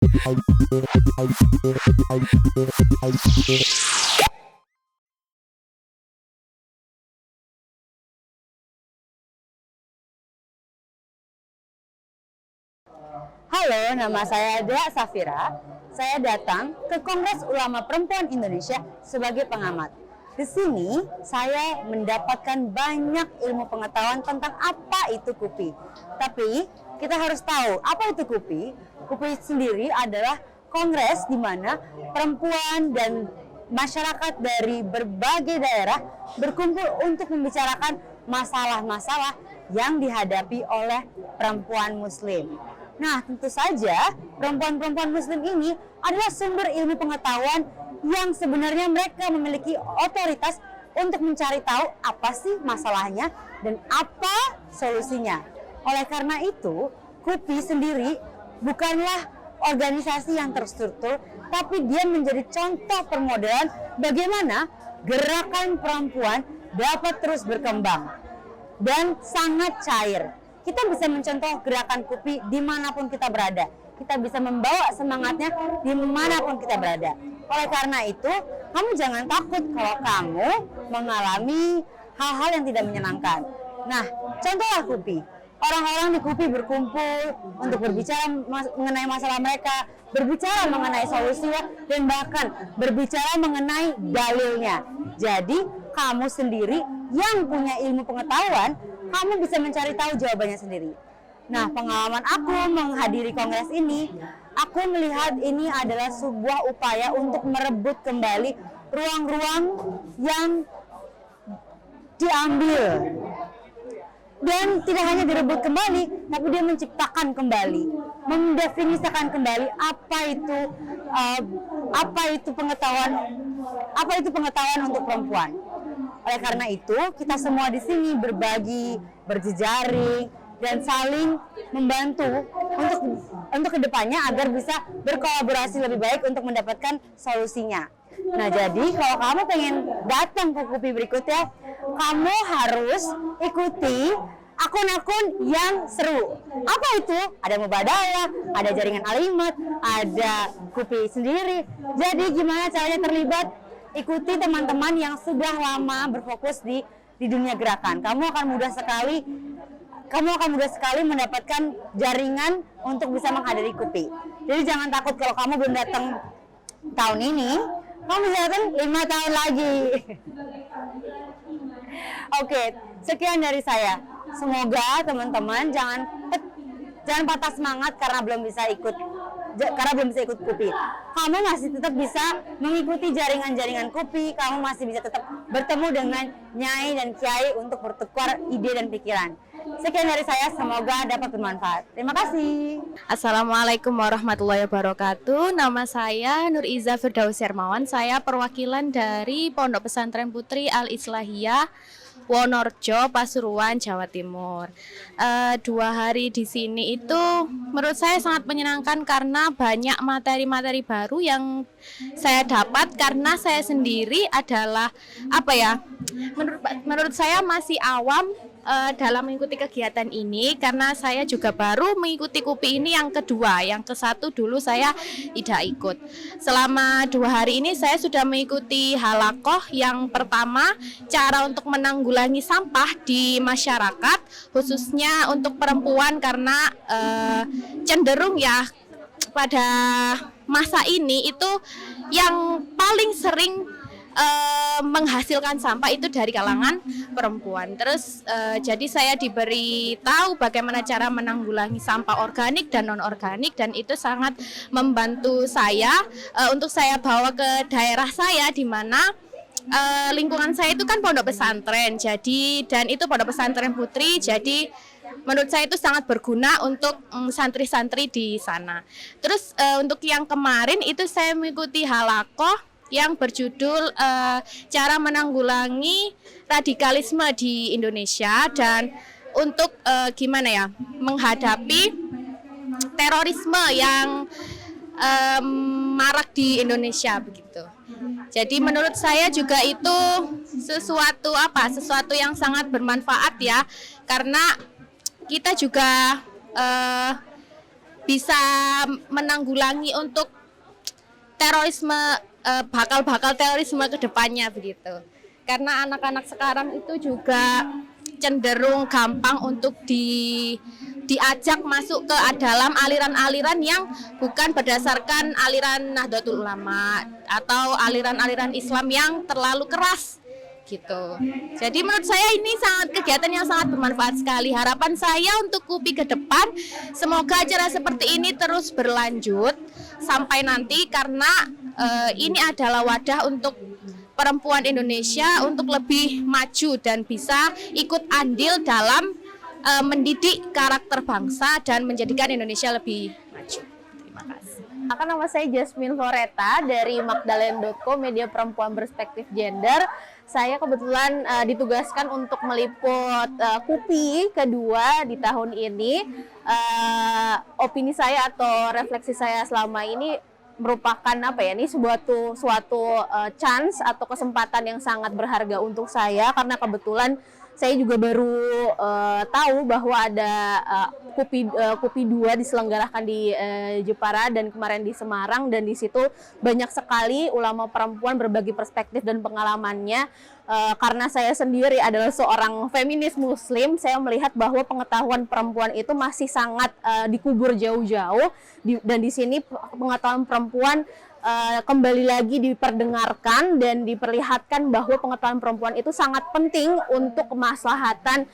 Halo, nama saya Dea Safira. Saya datang ke Kongres Ulama Perempuan Indonesia sebagai pengamat. Di sini saya mendapatkan banyak ilmu pengetahuan tentang apa itu KUPI. Tapi kita harus tahu apa itu KUPI. KUPI sendiri adalah kongres di mana perempuan dan masyarakat dari berbagai daerah berkumpul untuk membicarakan masalah-masalah yang dihadapi oleh perempuan muslim. Nah, tentu saja perempuan-perempuan muslim ini adalah sumber ilmu pengetahuan yang sebenarnya mereka memiliki otoritas untuk mencari tahu apa sih masalahnya dan apa solusinya. Oleh karena itu, KUPI sendiri bukanlah organisasi yang terstruktur, tapi dia menjadi contoh permodelan bagaimana gerakan perempuan dapat terus berkembang dan sangat cair. Kita bisa mencontoh gerakan KUPI dimanapun kita berada. Kita bisa membawa semangatnya dimanapun kita berada. Oleh karena itu, kamu jangan takut kalau kamu mengalami hal-hal yang tidak menyenangkan. Nah, contohlah KUPI. Orang-orang di KUPI berkumpul untuk berbicara mengenai masalah mereka, berbicara mengenai solusinya, dan bahkan berbicara mengenai dalilnya. Jadi, kamu sendiri yang punya ilmu pengetahuan, kamu bisa mencari tahu jawabannya sendiri. Nah, pengalaman aku menghadiri kongres ini, aku melihat ini adalah sebuah upaya untuk merebut kembali ruang-ruang yang diambil. Dan tidak hanya direbut kembali, tapi dia menciptakan kembali, mendefinisikan kembali apa itu pengetahuan untuk perempuan. Oleh karena itu, kita semua di sini berbagi, berjejaring, dan saling membantu untuk kedepannya agar bisa berkolaborasi lebih baik untuk mendapatkan solusinya. Nah, jadi kalau kamu pengen datang ke KUPI berikutnya, kamu harus ikuti akun-akun yang seru. Apa itu? Ada Mubadalah, ada Jaringan Alimat, ada KUPI sendiri. Jadi gimana caranya terlibat? Ikuti teman-teman yang sudah lama berfokus di dunia gerakan. Kamu akan mudah sekali mendapatkan jaringan untuk bisa menghadiri KUPI. Jadi jangan takut kalau kamu belum datang tahun ini, kamu bisa datang 5 tahun lagi. Oke, sekian dari saya. Semoga teman-teman jangan patah semangat karena belum bisa ikut KUPI. Kamu masih tetap bisa mengikuti jaringan-jaringan KUPI. Kamu masih bisa tetap bertemu dengan nyai dan kiai untuk bertukar ide dan pikiran. Sekian dari saya, semoga dapat bermanfaat. Terima kasih. Assalamualaikum warahmatullahi wabarakatuh. Nama saya Nur Iza Firdaus Hermawan. Saya perwakilan dari Pondok Pesantren Putri Al-Islahiyah Wonorejo, Pasuruan, Jawa Timur. 2 hari di sini itu menurut saya sangat menyenangkan karena banyak materi-materi baru yang saya dapat karena saya sendiri adalah menurut saya masih awam dalam mengikuti kegiatan ini karena saya juga baru mengikuti KUPI ini yang kedua. Yang ke-1 dulu saya tidak ikut. Selama 2 hari ini saya sudah mengikuti halakoh. Yang pertama, cara untuk menanggulangi sampah di masyarakat, khususnya untuk perempuan karena cenderung ya pada masa ini itu yang paling sering menghasilkan sampah itu dari kalangan perempuan. Terus jadi saya diberi tahu bagaimana cara menanggulangi sampah organik dan non organik dan itu sangat membantu saya untuk saya bawa ke daerah saya di mana lingkungan saya itu kan pondok pesantren. Jadi dan itu pondok pesantren Putri. Jadi menurut saya itu sangat berguna untuk santri-santri di sana. Terus untuk yang kemarin itu saya mengikuti halakoh yang berjudul cara menanggulangi radikalisme di Indonesia dan untuk menghadapi terorisme yang marak di Indonesia begitu. Jadi menurut saya juga itu sesuatu yang sangat bermanfaat ya karena kita juga bisa menanggulangi untuk terorisme, bakal terorisme ke depannya begitu. Karena anak-anak sekarang itu juga cenderung gampang untuk diajak masuk ke dalam aliran-aliran yang bukan berdasarkan aliran Nahdlatul Ulama atau aliran-aliran Islam yang terlalu keras gitu. Jadi menurut saya ini kegiatan yang sangat bermanfaat sekali. Harapan saya untuk KUPI ke depan, semoga acara seperti ini terus berlanjut sampai nanti, karena ini adalah wadah untuk perempuan Indonesia untuk lebih maju dan bisa ikut andil dalam mendidik karakter bangsa dan menjadikan Indonesia lebih maju. Terima kasih. Nama saya Jasmine Floreta dari Magdalene.co, media perempuan berperspektif gender. Saya kebetulan ditugaskan untuk meliput KUPI kedua di tahun ini. Opini saya atau refleksi saya selama ini merupakan ini suatu chance atau kesempatan yang sangat berharga untuk saya, karena kebetulan saya juga baru tahu bahwa ada KUPI 2 diselenggarakan di Jepara dan kemarin di Semarang, dan di situ banyak sekali ulama perempuan berbagi perspektif dan pengalamannya. Karena saya sendiri adalah seorang feminis muslim, saya melihat bahwa pengetahuan perempuan itu masih sangat dikubur jauh-jauh, dan di sini pengetahuan perempuan kembali lagi diperdengarkan dan diperlihatkan bahwa pengetahuan perempuan itu sangat penting untuk kemaslahatan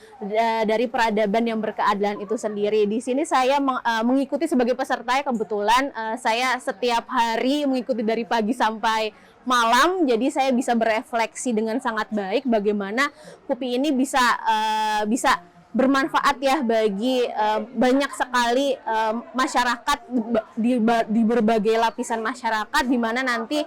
dari peradaban yang berkeadilan itu sendiri. Di sini saya mengikuti sebagai peserta, kebetulan saya setiap hari mengikuti dari pagi sampai malam, jadi saya bisa berefleksi dengan sangat baik bagaimana KUPI ini bisa bermanfaat ya bagi banyak sekali masyarakat di berbagai lapisan masyarakat, di mana nanti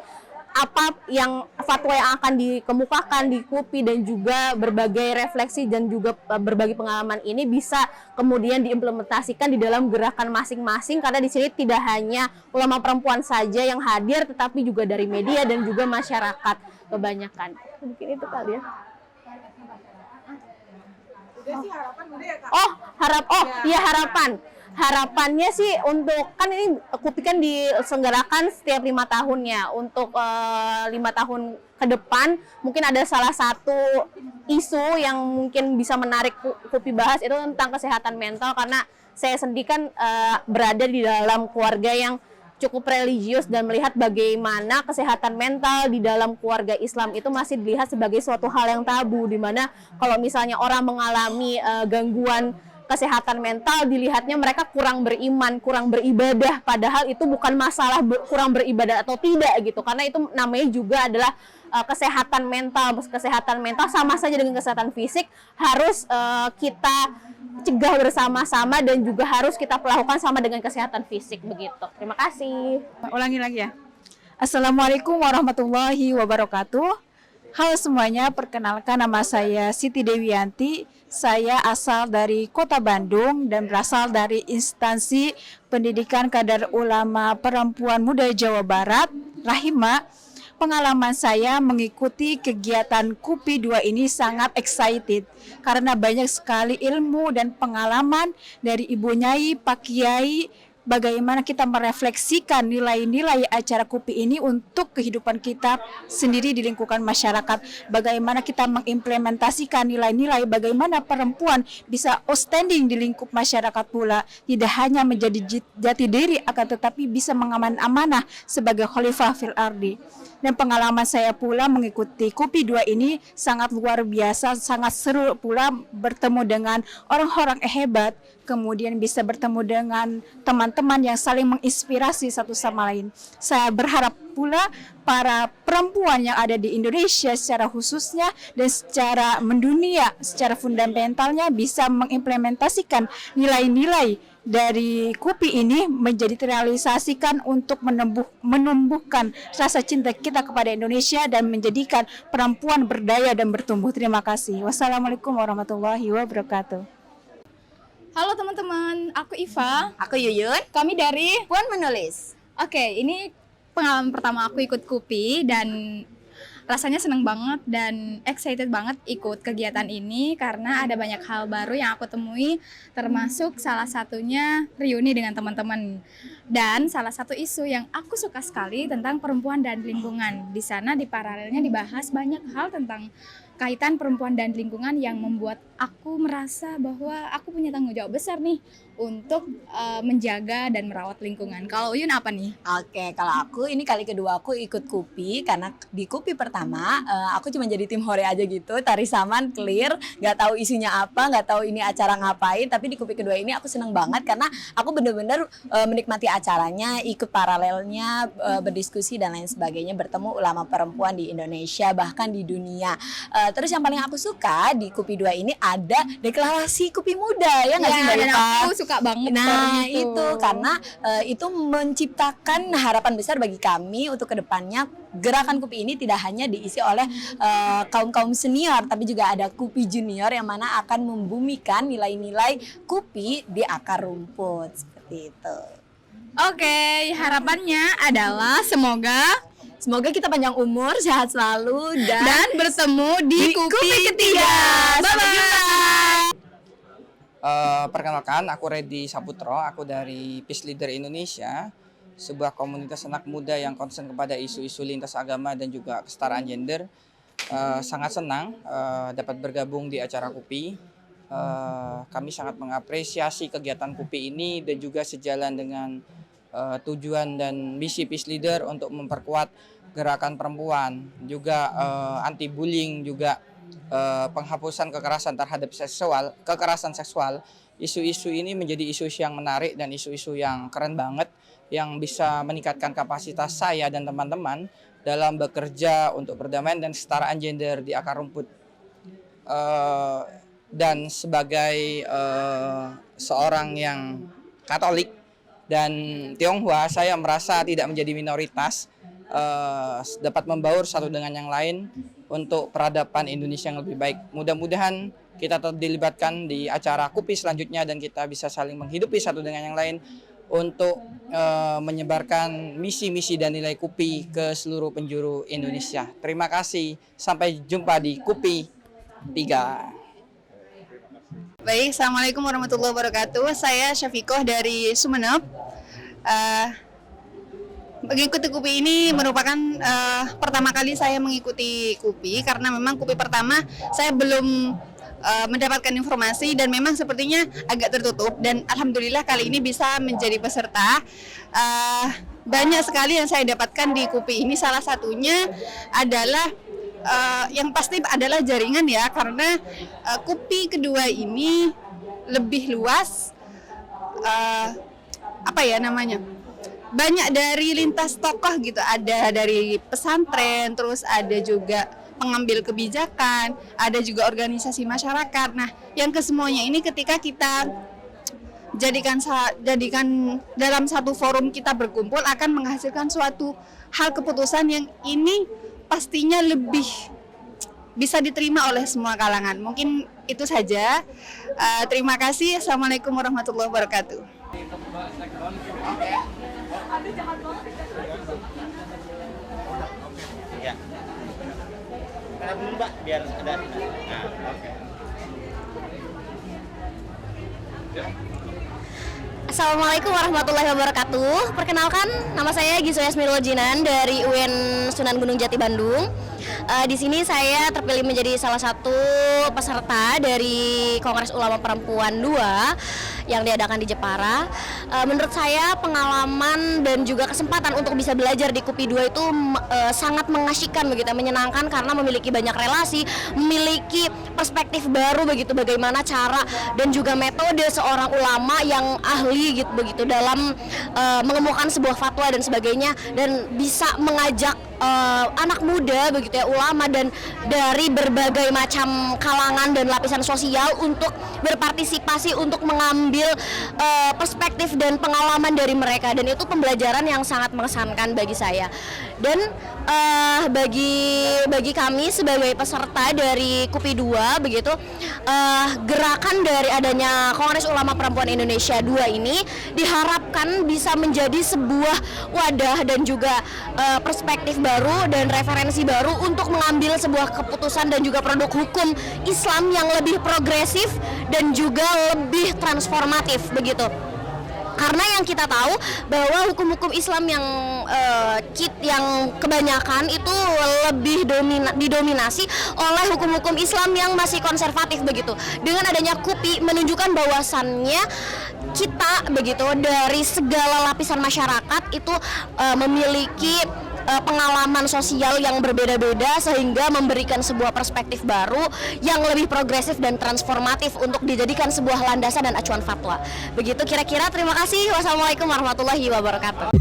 apa yang fatwa yang akan dikemukakan di KUPI dan juga berbagai refleksi dan juga berbagai pengalaman ini bisa kemudian diimplementasikan di dalam gerakan masing-masing, karena di sini tidak hanya ulama perempuan saja yang hadir, tetapi juga dari media dan juga masyarakat kebanyakan. Mungkin itu kali ya. Harapannya sih untuk, kan ini KUPI kan diselenggarakan setiap 5 tahunnya. Untuk 5 tahun ke depan mungkin ada salah satu isu yang mungkin bisa menarik KUPI bahas itu tentang kesehatan mental, karena saya sendiri kan berada di dalam keluarga yang cukup religius dan melihat bagaimana kesehatan mental di dalam keluarga Islam itu masih dilihat sebagai suatu hal yang tabu, di mana kalau misalnya orang mengalami gangguan kesehatan mental dilihatnya mereka kurang beriman, kurang beribadah, padahal itu bukan masalah kurang beribadah atau tidak gitu, karena itu namanya juga adalah kesehatan mental. Kesehatan mental sama saja dengan kesehatan fisik, harus kita cegah bersama-sama dan juga harus kita perlakukan sama dengan kesehatan fisik begitu. Terima kasih. Ulangi lagi ya. Assalamualaikum warahmatullahi wabarakatuh. Halo semuanya, perkenalkan nama saya Siti Dewianti. Saya asal dari Kota Bandung dan berasal dari instansi pendidikan Kadar Ulama Perempuan Muda Jawa Barat, Rahima. Pengalaman saya mengikuti kegiatan KUPI 2 ini sangat excited karena banyak sekali ilmu dan pengalaman dari Ibu Nyai, Pak Kiai, bagaimana kita merefleksikan nilai-nilai acara KUPI ini untuk kehidupan kita sendiri di lingkungan masyarakat. Bagaimana kita mengimplementasikan nilai-nilai, bagaimana perempuan bisa outstanding di lingkup masyarakat pula. Tidak hanya menjadi jati diri, akan tetapi bisa mengaman amanah sebagai khalifah fil ardi. Dan pengalaman saya pula mengikuti KUPI 2 ini sangat luar biasa, sangat seru pula bertemu dengan orang-orang hebat, kemudian bisa bertemu dengan teman-teman yang saling menginspirasi satu sama lain. Saya berharap pula para perempuan yang ada di Indonesia secara khususnya dan secara mendunia, secara fundamentalnya bisa mengimplementasikan nilai-nilai dari KUPI ini menjadi terrealisasikan untuk menumbuhkan rasa cinta kita kepada Indonesia dan menjadikan perempuan berdaya dan bertumbuh. Terima kasih. Wassalamualaikum warahmatullahi wabarakatuh. Halo teman-teman, aku Iva. Aku Yuyun. Kami dari Puan menulis. Oke, ini pengalaman pertama aku ikut KUPI dan rasanya seneng banget dan excited banget ikut kegiatan ini karena ada banyak hal baru yang aku temui, termasuk salah satunya reuni dengan teman-teman. Dan salah satu isu yang aku suka sekali tentang perempuan dan lingkungan. Di sana di paralelnya dibahas banyak hal tentang kaitan perempuan dan lingkungan yang membuat aku merasa bahwa aku punya tanggung jawab besar nih untuk menjaga dan merawat lingkungan. Kalau Uyun apa nih? Oke, kalau aku ini kali kedua aku ikut KUPI karena di KUPI pertama aku cuma jadi tim hore aja gitu, tari saman, clear, nggak tahu isunya apa, nggak tahu ini acara ngapain. Tapi di KUPI kedua ini aku seneng banget karena aku bener-bener menikmati acaranya, ikut paralelnya, berdiskusi dan lain sebagainya, bertemu ulama perempuan di Indonesia bahkan di dunia. Terus yang paling aku suka di KUPI 2 ini ada deklarasi KUPI Muda ya nggak sih Mbak Dan Iva? aku suka banget Nah itu. itu karena itu menciptakan harapan besar bagi kami untuk kedepannya gerakan KUPI ini tidak hanya diisi oleh kaum-kaum senior tapi juga ada KUPI junior yang mana akan membumikan nilai-nilai KUPI di akar rumput seperti itu. Oke, harapannya adalah Semoga kita panjang umur, sehat selalu dan bertemu di KUPI ketiga. Bye-bye. Perkenalkan, aku Reddy Saputro, aku dari Peace Leader Indonesia, sebuah komunitas anak muda yang concern kepada isu-isu lintas agama dan juga kesetaraan gender. Sangat senang dapat bergabung di acara KUPI. Kami sangat mengapresiasi kegiatan KUPI ini dan juga sejalan dengan tujuan dan misi Peace Leader untuk memperkuat gerakan perempuan, juga anti bullying, juga penghapusan kekerasan terhadap kekerasan seksual. Isu-isu ini menjadi isu-isu yang menarik dan isu-isu yang keren banget yang bisa meningkatkan kapasitas saya dan teman-teman dalam bekerja untuk perdamaian dan kesetaraan gender di akar rumput. Dan sebagai seorang yang Katolik dan Tionghoa, saya merasa tidak menjadi minoritas, dapat membaur satu dengan yang lain untuk peradaban Indonesia yang lebih baik. Mudah-mudahan kita tetap dilibatkan di acara KUPI selanjutnya dan kita bisa saling menghidupi satu dengan yang lain untuk menyebarkan misi-misi dan nilai KUPI ke seluruh penjuru Indonesia. Terima kasih, sampai jumpa di KUPI 3. Baik, Assalamualaikum warahmatullahi wabarakatuh. Saya Syafikoh dari Sumeneb. Mengikuti KUPI ini merupakan pertama kali saya mengikuti KUPI karena memang KUPI pertama saya belum mendapatkan informasi dan memang sepertinya agak tertutup, dan alhamdulillah kali ini bisa menjadi peserta. Banyak sekali yang saya dapatkan di KUPI ini, salah satunya adalah yang pasti adalah jaringan ya, karena KUPI kedua ini lebih luas, banyak dari lintas tokoh gitu, ada dari pesantren, terus ada juga pengambil kebijakan, ada juga organisasi masyarakat. Nah, yang kesemuanya ini ketika kita jadikan dalam satu forum kita berkumpul akan menghasilkan suatu hal keputusan yang ini pastinya lebih bisa diterima oleh semua kalangan. Mungkin itu saja. Terima kasih. Assalamualaikum warahmatullahi wabarakatuh. Ya. Karena dulu Mbak biar ada. Nah, oke. Assalamualaikum warahmatullahi wabarakatuh. Perkenalkan, nama saya Giswa Yasmirul Jinan dari UIN Sunan Gunung Jati Bandung. Di sini saya terpilih menjadi salah satu peserta dari Kongres Ulama Perempuan 2 yang diadakan di Jepara. Menurut saya pengalaman dan juga kesempatan untuk bisa belajar di KUPI 2 itu sangat mengasyikkan begitu, menyenangkan karena memiliki banyak relasi, memiliki perspektif baru begitu, bagaimana cara dan juga metode seorang ulama yang ahli gitu begitu dalam mengemukakan sebuah fatwa dan sebagainya, dan bisa mengajak anak muda begitu ya, ulama dan dari berbagai macam kalangan dan lapisan sosial untuk berpartisipasi untuk mengambil perspektif dan pengalaman dari mereka, dan itu pembelajaran yang sangat mengesankan bagi saya. Dan bagi kami sebagai peserta dari KUPI 2 begitu, gerakan dari adanya Kongres Ulama Perempuan Indonesia 2 ini diharapkan bisa menjadi sebuah wadah dan juga perspektif baru dan referensi baru untuk mengambil sebuah keputusan dan juga produk hukum Islam yang lebih progresif dan juga lebih transformatif begitu. Karena yang kita tahu bahwa hukum-hukum Islam yang kebanyakan itu lebih didominasi oleh hukum-hukum Islam yang masih konservatif begitu. Dengan adanya KUPI menunjukkan bahwasannya kita begitu dari segala lapisan masyarakat itu memiliki pengalaman sosial yang berbeda-beda sehingga memberikan sebuah perspektif baru yang lebih progresif dan transformatif untuk dijadikan sebuah landasan dan acuan fatwa. Begitu kira-kira. Terima kasih. Wassalamualaikum warahmatullahi wabarakatuh.